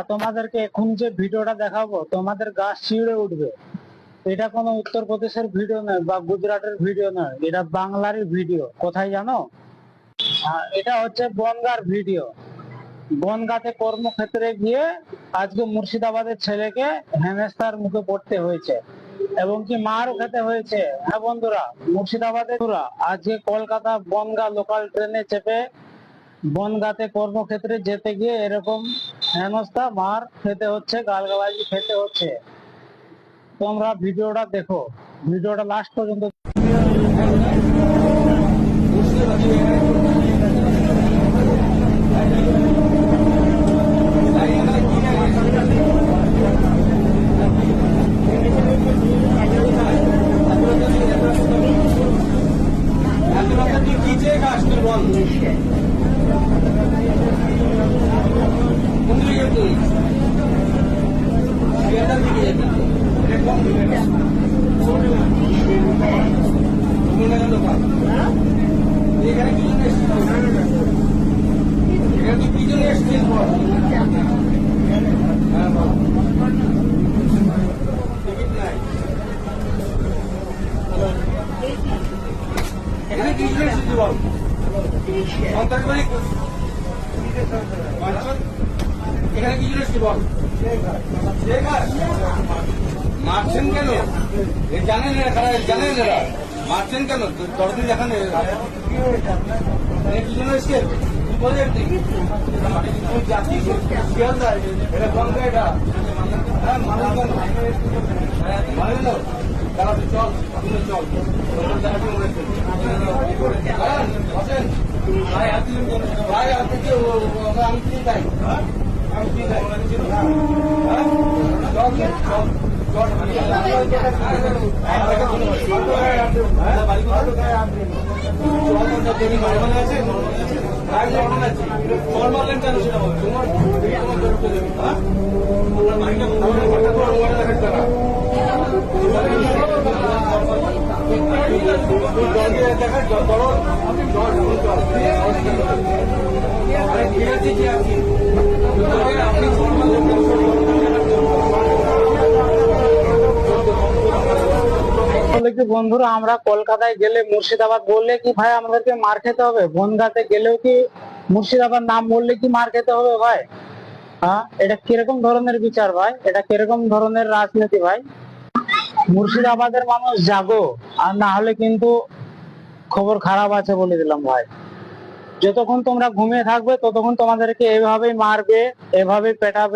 তোমাদেরকে এখন যে ভিডিওটা দেখাবো তোমাদের গা শিউরে উঠবে। এটা কোনো উত্তরপ্রদেশের ভিডিও নয় বা গুজরাটের ভিডিও নয়, এটা বাংলারই ভিডিও। কোথায় জানো? এটা হচ্ছে বনগাঁর ভিডিও। বনগাঁতে কর্মক্ষেত্রে গিয়ে আজকে মুর্শিদাবাদের ছেলেকে হেনস্থার মুখে পড়তে হয়েছে এবং কি মারও খেতে হয়েছে। হ্যাঁ বন্ধুরা, মুর্শিদাবাদে আজকে কলকাতা বনগাঁ লোকাল ট্রেনে চেপে বনগাঁতে কর্মক্ষেত্রে যেতে গিয়ে এরকম হেনস্থা মার খেতে হচ্ছে, গালগালাজি খেতে হচ্ছে। তোমরা ভিডিওটা দেখো, ভিডিওটা লাস্ট পর্যন্ত। এখানে কি এসেছি বল? সন্ত্রাসবাদী এখানে কি এসেছি বল? মারছেন কেন? জানেন জানেন এরা মারছেন কেন? দরদিন দেখান কি জন্য এসছে বলে জাতি এটা গঙ্গা, এটা হ্যাঁ মানুষ কেন মানে না? তারা তো চল চল ভাই আপনি কি আমি কি চাই? আমি কি চাই? মারলেন কেন সেটা বল। তোমার বন্ধুরা, আমরা কলকাতায় গেলে মুর্শিদাবাদ বললে কি ভাই আমাদেরকে মার খেতে হবে? বনগাঁতে গেলেও কি মুর্শিদাবাদ নাম বললে কি মার খেতে হবে ভাই? হ্যাঁ, এটা কিরকম ধরনের বিচার ভাই? এটা কিরকম ধরনের রাজনীতি ভাই? মুর্শিদাবাদের মানুষ জাগো, আর না হলে কিন্তু খবর খারাপ আছে বলে দিলাম ভাই। যতক্ষণ তোমরা ঘুমিয়ে থাকবে ততক্ষণ তোমাদেরকে এভাবেই মারবে, এভাবেই পেটাবে।